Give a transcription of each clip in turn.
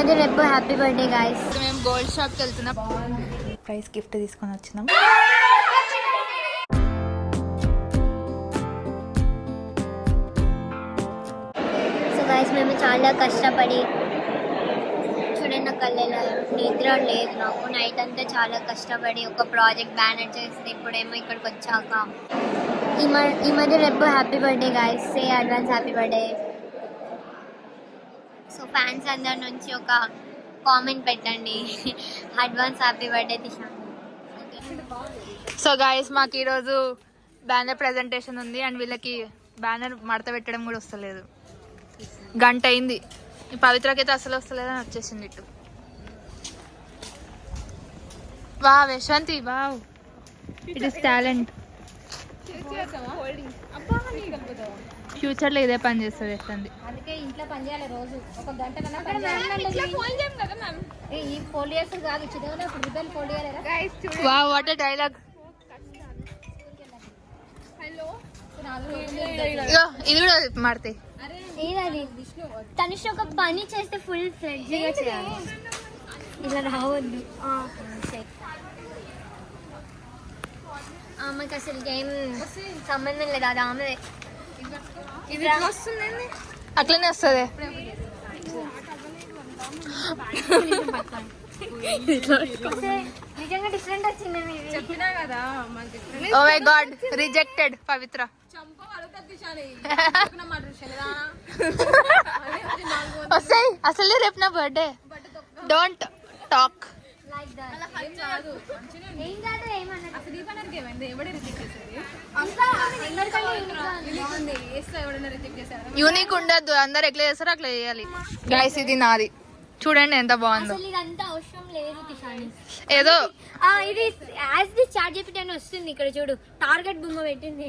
రేపు happy birthday guys. మేము gold షాప్కి వెళ్తున్నాం. ప్రైజ్ గిఫ్ట్ తీసుకొని వచ్చినాం. సో గాయ్స్ మేము చాలా కష్టపడి చూడండి, నా కళ్ళలో నిద్ర లేదు. నాకు నైట్ అంతా చాలా కష్టపడి ఒక ప్రాజెక్ట్ బ్యానర్ చేస్తే ఇప్పుడేమో ఇక్కడికి వచ్చాక ఈ మధ్య రేపు happy birthday guys, say advance happy birthday. So fans అందరి నుంచి ఒక కామెంట్ పెట్టండి, అడ్వాన్స్ హ్యాపీ బర్త్డే దిశాను. సో గాయస్ మాకు ఈరోజు బ్యానర్ ప్రెజెంటేషన్ ఉంది అండ్ వీళ్ళకి బ్యానర్ మడత పెట్టడం కూడా వస్తలేదు. గంట అయింది. ఈ పవిత్రకైతే అసలు వస్తలేదు అని వచ్చేసింది ఇటు. Wow Yashwanthi, wow it is talent. Future లో ఇదే పని చేస్తుంది యశ్వంతి. అందుకే ఇంట్లో పని చేయాలి రోజు ఒక గంట కన్నా పని చేయాలి. ఈ ఫోల్డ్ చేస్తారు కాదు, చిన్నగా ఇప్పుడు రిబ్బన్ ఫోల్డ్ చేయాలి. Wow what a dialogue. ఇది కూడా మాడితే తనుష్ ఒక పని చేస్తే ఫుల్ ఫ్లెడ్జ్గా చేయాలి, ఇలా రావద్దు. ఆమెకి అసలు ఏం సంబంధం లేదు, అది ఆమె అట్లనే వస్తుంది. నిజంగా డిఫరెంట్ వచ్చింది. చెప్పినా కదా ఓ మై గాడ్, రిజెక్టెడ్ పవిత్ర. వస్తాయి అసలే రేపు నా birthday. Don't talk like that. Unique ఉండద్దు, అందరు ఎట్లా చేస్తారో అట్లా చేయాలి. గైస్ ఇది నాది, చూడండి ఎంత బాగుందో. ఇదంతా అవసరం లేదు టిషాని. ఏదో ఇది యాజ్ ది చాట్ జీపీటీ అని వస్తుంది. ఇక్కడ చూడు, టార్గెట్ బొమ్మ పెట్టింది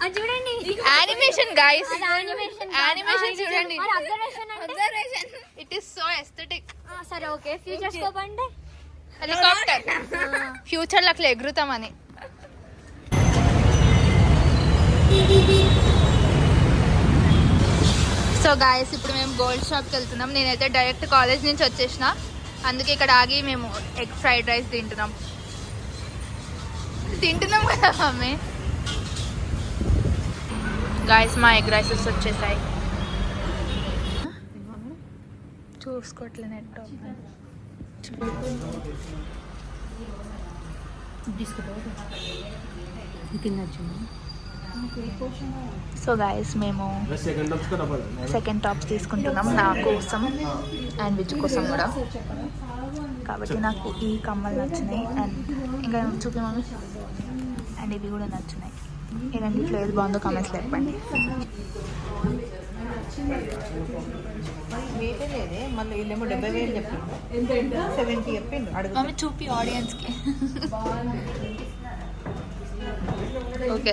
అది చూడండి. యానిమేషన్ గైస్, యానిమేషన్ చూడండి. Observation it is so aesthetic. సరే ఓకే, ఫ్యూచర్ స్కోప్ అంటే హెలికాప్టర్. ఫ్యూచర్ లో అట్లా ఎగురుతామని. సో గాయస్ ఇప్పుడు మేము గోల్డ్ షాప్కి వెళ్తున్నాం. నేనైతే డైరెక్ట్ కాలేజ్ నుంచి వచ్చేసిన, అందుకే ఇక్కడ ఆగి మేము ఎగ్ ఫ్రైడ్ రైస్ తింటున్నాం కదా మమ్మీ. గాయస్ మా ఎగ్ రైసెస్ వచ్చేసాయి. చూసుకోవట్లే నెట్. సో గాయస్ మేము సెకండ్ టాప్స్ తీసుకుంటున్నాం నా కోసం అండ్ విజ్ కోసం కూడా. కాబట్టి నాకు ఈ కమ్మలు నచ్చినాయి అండ్ ఇంకా చూపి మమ్మీ, అండ్ ఇవి కూడా నచ్చినాయి. ఈ రెండిట్లో ఏది బాగుందో కామెంట్స్ చెప్పండి. మళ్ళీ వీళ్ళేమో 70,000 చెప్పిండు, 70 చెప్పిండు. మమ్మీ చూపి ఆడియన్స్కి. ఓకే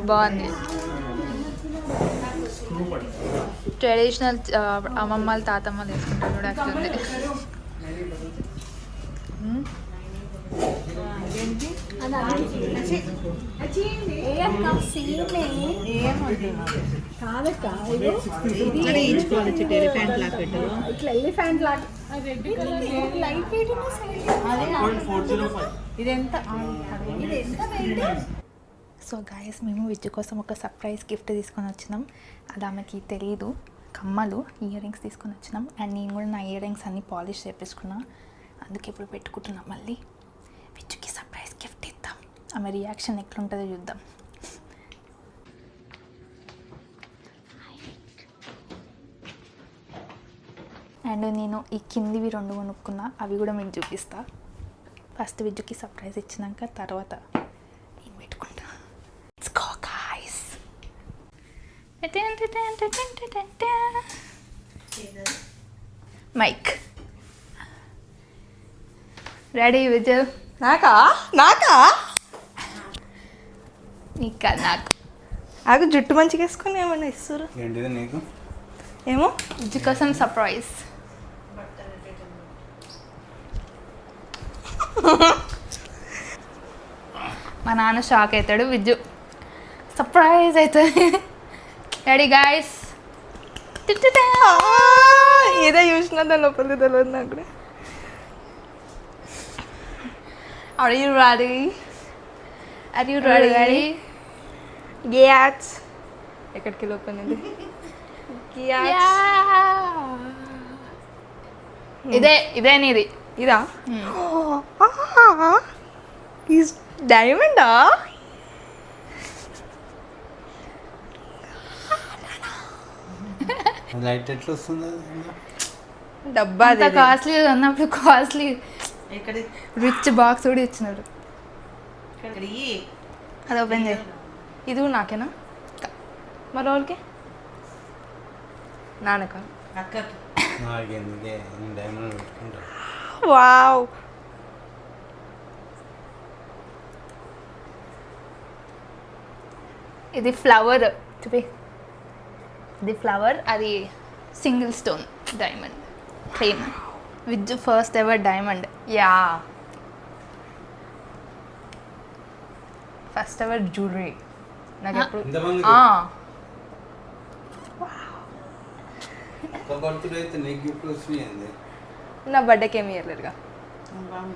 బాగుంది. ట్రెడిషనల్ అమ్మమ్మలు తాతమ్మలు వేసుకుంటారు కూడా అట్లుంది. సో గాయస్ మేము విజ్ కోసం ఒక సర్ప్రైజ్ గిఫ్ట్ తీసుకొని వచ్చినాం. అది ఆమెకి తెలీదు. కమ్మలు, ఇయర్ రింగ్స్ తీసుకొని వచ్చినాం. అండ్ నేను కూడా నా ఇయర్ రింగ్స్ అన్నీ పాలిష్ చేపించుకున్నా, అందుకే ఇప్పుడు పెట్టుకుంటున్నాం. మళ్ళీ విజ్కి సర్ప్రైజ్ గిఫ్ట్ ఇద్దాం, ఆమె రియాక్షన్ ఎట్లుంటుందో చూద్దాం. అండ్ నేను ఈ కిందివి 2 కొనుక్కున్నా, అవి కూడా మీకు చూపిస్తా. ఫస్ట్ విజ్కి సర్ప్రైజ్ ఇచ్చినాక తర్వాత నేను పెట్టుకుంటా. Let's go guys. Mike ready Vijay? నాకా నీకు నాకు ఆగు, జుట్టు మంచిగా వేసుకొని ఏమన్నా ఇస్తారు ఏంటిది నీకు? ఏమో విజ్ కోసం సర్ప్రైజ్. మా నాన్న షాక్ అవుతాడు, విజ్జు సర్ప్రైజ్ అవుతుంది. Ready guys? ఏదో చూసినా దాని లోపలికి తెలియదు నాకు కూడా. Are you ready? Are you ready? Yes. ఎక్కడికి లోపల ఉంది? ఇదే నీది. ఇదా? ఈజ్ డైమండా? లైట్ ఎట్లా వస్తుంది? డబ్బా కాస్ట్లీ అన్నప్పుడు కాస్ట్లీ రిచ్ బాక్స్ కూడా ఇచ్చినారు. అది ఓపెన్ చేయి. ఇది కూడా నాకేనా మరి వాళ్ళకి నాన్నక? డైమండ్ పెట్టుకుంటా. వావ్. ఇది ఫ్లవర్ చూపి. ఇది ఫ్లవర్, అది single stone diamond plain with first ever diamond. Yeah, first ever jewellery నాకు ఎప్పుడు. నా బర్త్డేకి ఏమి ఇవ్వలేరుగా.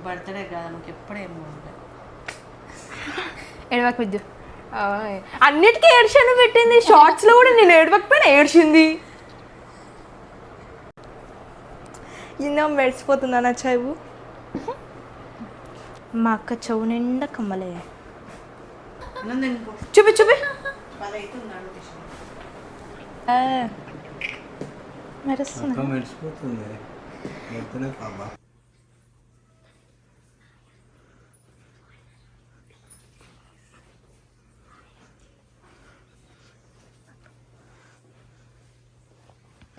బర్త్డే కాదు నాకు ఎప్పుడేమో ఏడవకు విద్యు. అన్నిటికీ ఏడ్చాను పెట్టింది. షార్ట్స్లో కూడా నేను ఏడవకపోయినా ఏడ్చింది. ఇన్నా మెడిసిపోతుందా నా చెవు? మా అక్క చెవు నిండా కమ్మలే. చూపి చూపి. మెరిసిపోతుంది.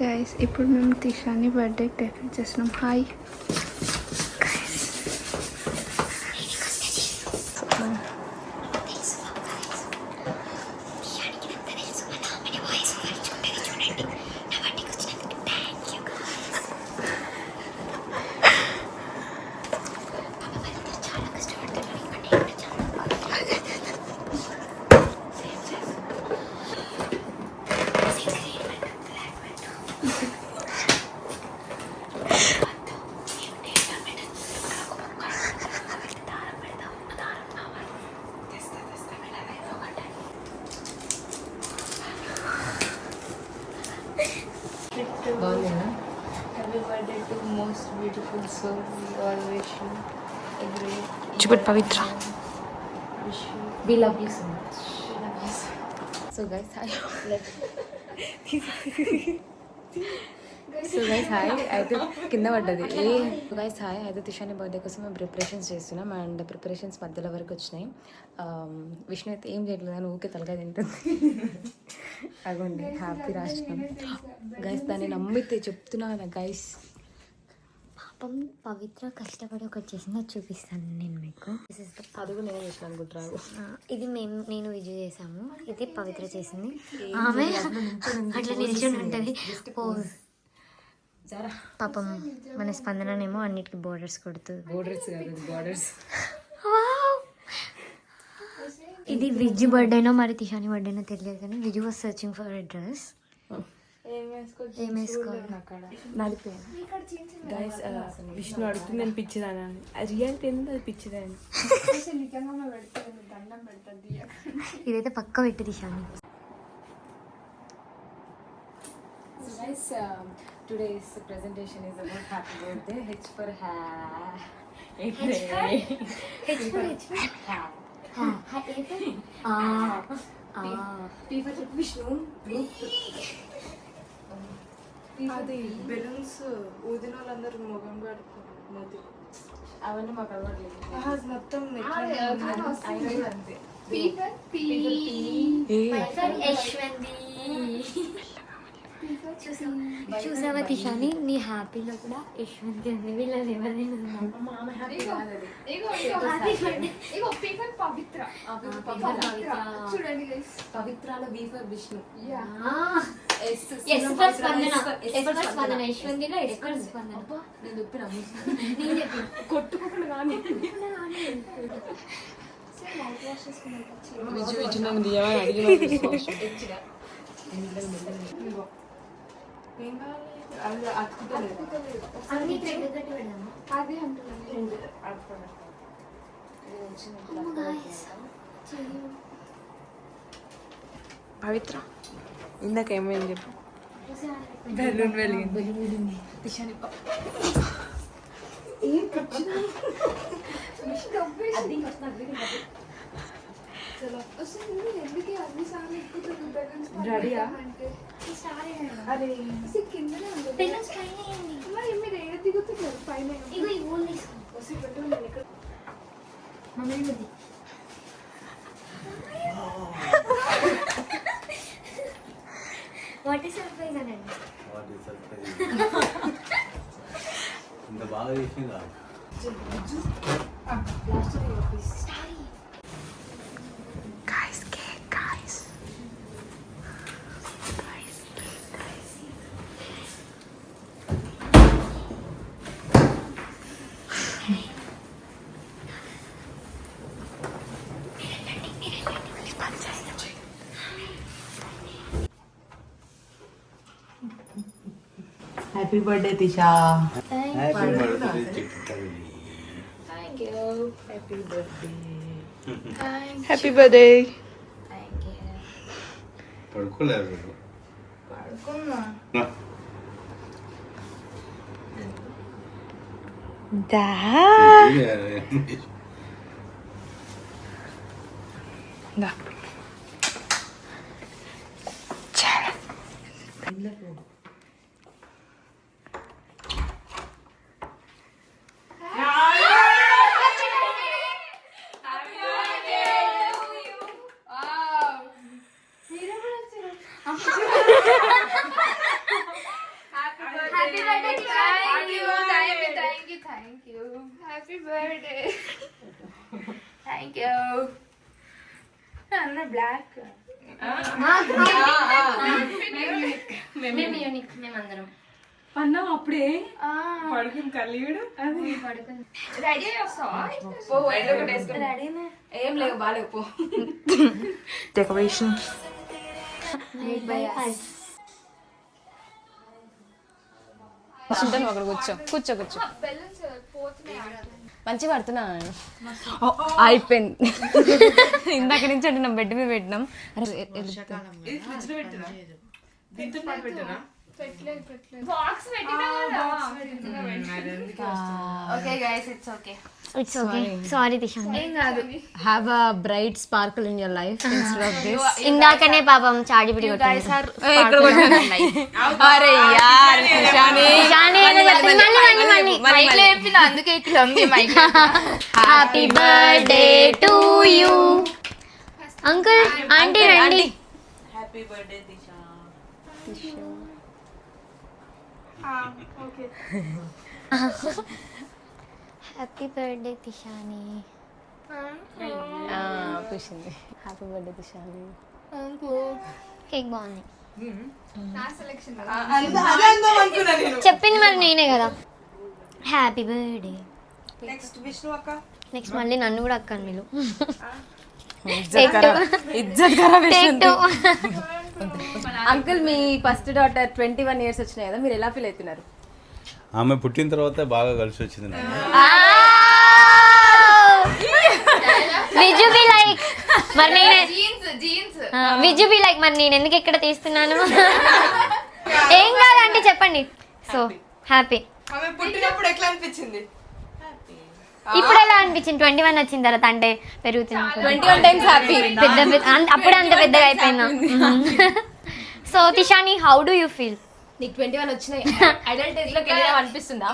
గైస్, ఇప్పుడు మేము తిషాని బర్త్డే డెకరేట్ చేస్తున్నాం. హాయ్ చూపి పవిత్ర. We love you so much. So guys, hi. అయితే కింద పడ్డది. గైస్ హాయ్, అయితే తిషాని బర్త్డే కోసం మేము ప్రిపరేషన్స్ చేస్తున్నాం. అండ్ ప్రిపరేషన్స్ మధ్యలో వరకు వచ్చినాయి. విష్ణు అయితే ఏం చేయట్లేదు అని ఊకే తలగా తింటుంది. అగోండి హ్యాపీ రాష్ట్రం గైస్. దాన్ని నమ్మితే చెప్తున్నా కదా గైస్. పాపం పవిత్ర కష్టపడి ఒకటి చేసింది, అది చూపిస్తాను నేను మీకు. అదుగు నేను చేసాను అనుకుంటున్నాను. ఇది నేను విజయ్ చేసాము. ఇది పవిత్ర చేసింది. ఆమె అట్లా నిల్చొని ఉంటుంది. పాపం మన స్పందననేమో అన్నిటికీ బోర్డర్స్ కొడుతుంది. బోర్డర్స్ ఇది విజు బర్త్డేనో మరి తిషాని బర్త్డేనో తెలియదు, కానీ Viju was searching for a dress. ఏం వేసుకోవాలి? గైస్, విష్ణు అడుగుతుంది నేను పిచ్చిదానా అని. అది రియాలిటీ ఏంది, అది పిచ్చిదాని. ఇదైతే పక్క పెట్టి తిషాని. Guys, today's presentation is about happy birthday. H for P for Vishnu. అది బెలూన్స్ ఊదిన వాళ్ళందరూ మొగం కడుపు అవన్నీ మాకు అలవాట్లేదు. మొత్తం అంతే. చూసావా తిషాని, నీ హ్యాపీలో కూడా యశ్వంతి ఉంది. వీళ్ళని ఎవరైనా పవిత్రాలో V for విష్ణు. స్పందన యశ్వంతిలో స్పందన. నేను చెప్పిన కొట్టుకోకుండా కానీ అన్ని థ్రెడ్ కట్టి పెడదామా? పవిత్ర ఇందాక ఏమైంది చెప్పు. బెలూన్ వెలిగింది. రెడీయా? బెలూన్స్ పైన వేయండి. ఇగో ఈ ఊళ్ళు తీసుకో. మమ్మీ ఇది. వాట్ ఈస్ సర్ప్రైజ్ అనండి. ఇంత బాగా చేసిందా? Guys, cake, guys. Happy birthday Tisha. Happy birthday. పడుకోలేదు. మేమందరం అన్నావు అప్పుడే పడుకుని కలియుడు ఏం లేవు బాగాలేవు పో. డెకరేషన్. ఉంటాను అక్కడ కూర్చో కూర్చో కూర్చో. మంచిగా పడుతున్నా అయిపోయింది. ఇందాక నుంచి అంటే నా బెడ్ మీద పెట్టినాం. It's okay. సారీ దిశాని. Have a bright sparkle in your life instead of this. ఇందాకనే పాపం చాడిపిడి కొట్టాడు. అరే యార్ నిషాని అందుకే ఇట్లా ఉంది mic. Happy birthday to you uncle aunty రండి. Happy birthday Tisha. Happy birthday తిషాని. పూసింది. Happy birthday తిషాని. కేక్ బాగుంది. చెప్పింది మరి నేనే కదా. Happy birthday. నెక్స్ట్ విష్ణు అక్క. నెక్స్ట్ మళ్ళీ నన్ను కూడా అక్క మీరు. అంకుల్ మీ ఫస్ట్ డాటర్ 21 years వచ్చినాయి కదా, మీరు ఎలా ఫీల్ అవుతున్నారు? ఆమె పుట్టిన తర్వాత బాగా కలిసి వచ్చింది నాకు. విజుబి లైక్ మరి నేను విజుబి లైక్ మరి నేను ఎందుకు ఇక్కడ తీస్తున్నాను? ఏం కాదంటే చెప్పండి. So happy. ఆమె పుట్టినప్పుడు ఎట్లా అనిపించింది? ఇప్పుడు ఎలా అనిపించింది? 21 వచ్చిన తర్వాత అంటే పెరుగుతుంది. 21 times హ్యాపీ. పెద్ద అప్పుడే అంత పెద్దగా అయిపోయిందా? సో తిషాని, హౌ డూ యూ ఫీల్? నీకు 21 వచ్చినాయి, అడల్ట్ ఏజ్ లోకి వెళ్ళాం అనిపిస్తుందా?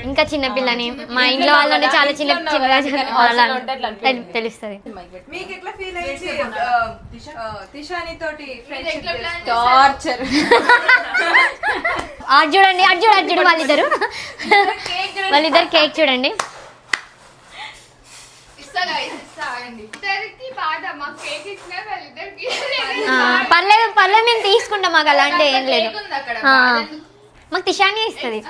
ఇంకా చిన్నపిల్లని మా ఇంట్లో వాళ్ళంటే చాలా చిన్నగా తెలుస్తుంది. మీకు ఎట్లా ఫీల్ అయ్యింది తిషాని తోటి ఫ్రెండ్షిప్? టార్చర్. అది చూడండి, అది చూడు వాళ్ళిద్దరు కేక్ చూడండి. పర్లేదు మేము తీసుకుంటాం, మాకు అలాంటి ఏం లేదు. మాకు తిషాని ఇస్తుంది.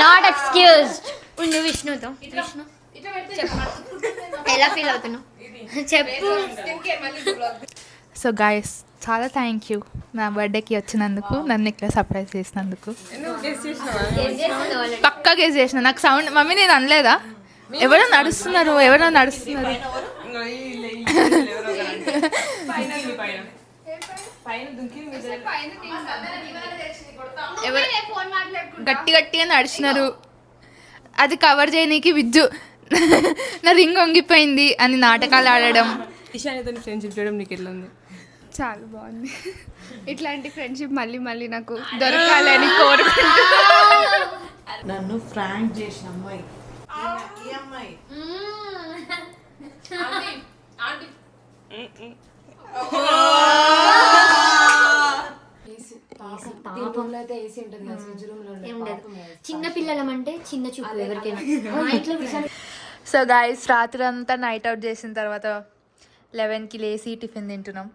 Not excused. ఉండు విష్ణుతో. విష్ణు ఎలా ఫీల్ అవుతున్నావు చెప్పు. సో గైస్ చాలా థ్యాంక్ యూ నా బర్త్డేకి వచ్చినందుకు, నన్ను ఇట్లా సర్ప్రైజ్ చేసినందుకు. పక్కా గెస్ చేసిన. నాకు సౌండ్ మమ్మీ నేను అనలేదా? ఎవరో నడుస్తున్నారు. గట్టిగా నడిచినారు. అది కవర్ చేయనీకి విజ్జు నా రింగ్ వంగిపోయింది అని నాటకాలు ఆడడం. ఇషానితో ఫ్రెండ్షిప్ చేయడం నీకు ఎట్లా ఉంది? చాలా బాగుంది. ఇట్లాంటి ఫ్రెండ్షిప్ మళ్ళీ మళ్ళీ నాకు దొరకాలని కోరుకుంటా. నన్ను ఫ్రాంక్ చేసిన అమ్మాయి ఈ అమ్మాయి చిన్న పిల్లలం అంటే చిన్న చూపు ఎవరికైనా. మా ఇంట్లో సో గాయస్ రాత్రి అంతా నైట్ అవుట్ చేసిన తర్వాత 11కి లేచి టిఫిన్ తింటున్నాం.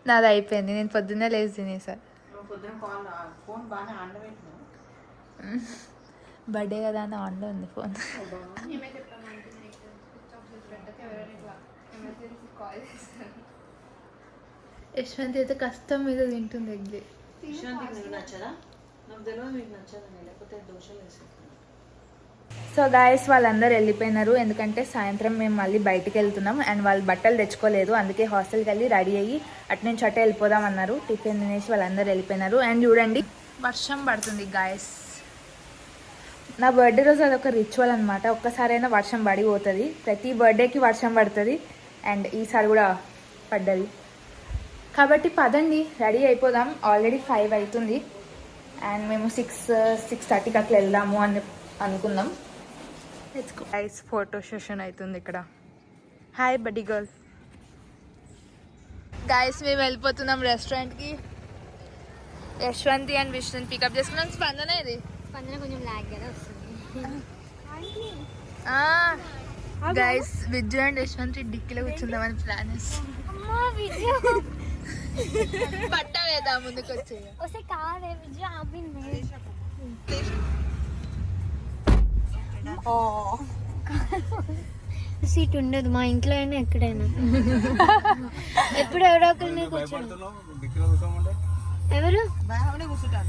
నాది అయిపోయింది. నేను పొద్దున్నే లేచి తినేసాను. బర్త్డే కదా అని ఆన్లో ఉంది ఫోన్. యశ్వంత్ అయితే కష్టం మీద తింటుంది ఎగ్జి. సో గాయస్ వాళ్ళందరూ వెళ్ళిపోయినారు, ఎందుకంటే సాయంత్రం మేము మళ్ళీ బయటికి వెళ్తున్నాం అండ్ వాళ్ళు బట్టలు తెచ్చుకోలేదు, అందుకే హాస్టల్కి వెళ్ళి రెడీ అయ్యి అటు నుంచి అటే వెళ్ళిపోదాం అన్నారు. టిఫిన్ తినేసి వాళ్ళందరూ వెళ్ళిపోయినారు. అండ్ చూడండి వర్షం పడుతుంది గాయస్. నా బర్త్డే రోజు అదొక రిచువల్ అనమాట. ఒక్కసారైనా వర్షం పడి పోతుంది. ప్రతి బర్త్డేకి వర్షం పడుతుంది అండ్ ఈసారి కూడా పడ్డది. కాబట్టి పదండి రెడీ అయిపోదాం. ఆల్రెడీ 5 అవుతుంది అండ్ మేము 6:30కి అట్లా వెళ్దాము అని అనుకుందాం. గైస్ ఫోటో సెషన్ అవుతుంది ఇక్కడ. Hi buddy girl. గైస్ మేము వెళ్ళిపోతున్నాం రెస్టారెంట్కి. యశ్వంతి అండ్ విష్ణుని పికప్ చేసుకున్నాం. స్పందన ఇది కొంచెం లాగ్ కదా వస్తుంది. గైస్ విజ్జు అండ్ యశ్వంతి డిక్కీలో కూర్చుందామని ప్లాన్ చేస్తాం. పట్ట వేదా ముందుకు వచ్చే కాదే విజయ ఆపింది. సీట్ ఉండదు మా ఇంట్లో అయినా ఎక్కడైనా. ఎప్పుడు ఎవరో ఒకరిని ఎవరు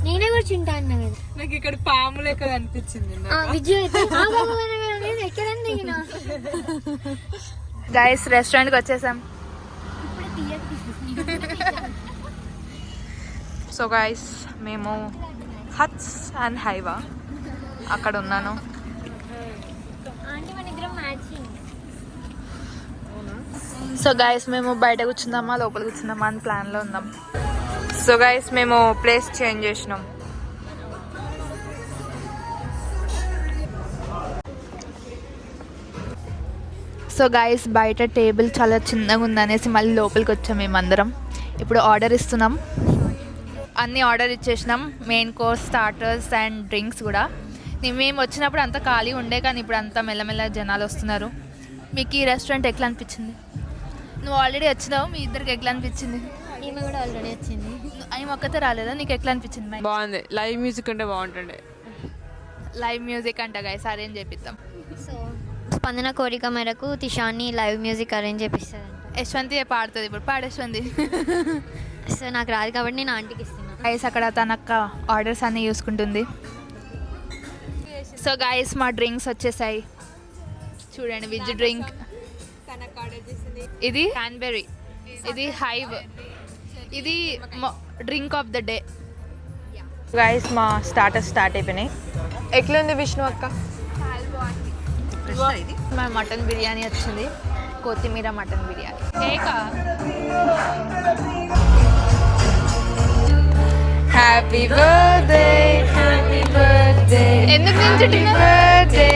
నేనే కూర్చుంటా అన్నా కదా. నాకు ఇక్కడ పాము లెక్క అనిపించింది విజయ్ ఎక్కడని దిగినా. గైస్ రెస్టారెంట్కి వచ్చేసాం. సో గైస్ మేము హట్స్ అండ్ హైవా అక్కడ ఉన్నాను. సో గైస్ మేము బయట కూర్చుందామా లోపల కూర్చుందామా అని ప్లాన్లో ఉన్నాం. సో గైస్ మేము ప్లేస్ చేంజ్ చేసినాం. సో గైస్ బయట టేబుల్ చాలా చిన్నగా ఉందనేసి మళ్ళీ లోపలికి వచ్చాం మేమందరం. ఇప్పుడు ఆర్డర్ ఇస్తున్నాం. అన్నీ ఆర్డర్ ఇచ్చేసినాం, main course, starters and drinks కూడా. మేము వచ్చినప్పుడు అంతా ఖాళీ ఉండే, కానీ ఇప్పుడు అంతా మెల్లమెల్ల జనాలు వస్తున్నారు. మీకు ఈ రెస్టారెంట్ ఎట్లా అనిపించింది? నువ్వు ఆల్రెడీ వచ్చినావు, మీ ఇద్దరికి ఎట్లా అనిపించింది? ఈమె కూడా ఆల్రెడీ వచ్చింది. ఆమె ఒక్కతే రాలేదా? నీకు ఎట్లా అనిపించింది? బాగుంది. లైవ్ మ్యూజిక్ అంటే బాగుంటుండే. లైవ్ మ్యూజిక్ అంట గైస్, అరేంజ్ చేపిద్దాం. సో స్పందన కోరిక మేరకు తిషాని లైవ్ మ్యూజిక్ అరేంజ్ చేపిస్తుంది. యశ్వంతి పాడుతుంది ఇప్పుడు. పాడేశ్వంతి. సో నాకు రాదు కాబట్టి నేను ఆంటీకి ఇస్తున్నాను. గైస్ అక్కడ తనక్క ఆర్డర్స్ అన్నీ చూసుకుంటుంది. సో గైస్ మా డ్రింక్స్ వచ్చేసాయి చూడండి. విజ్ డ్రింక్ ఇది క్యాన్బెర్రీ, ఇది హైవ్, ఇది drink of the day. Guys మా స్టార్టర్స్ స్టార్ట్ అయిపోయినాయి. ఎట్లుంది విష్ణు అక్క? మా మటన్ బిర్యానీ వచ్చింది, కొత్తిమీర మటన్ బిర్యానీ. ఏకా హ్యాపీ బర్త్డే, హ్యాపీ బర్త్డే, ఎందుకు నేను బర్త్డే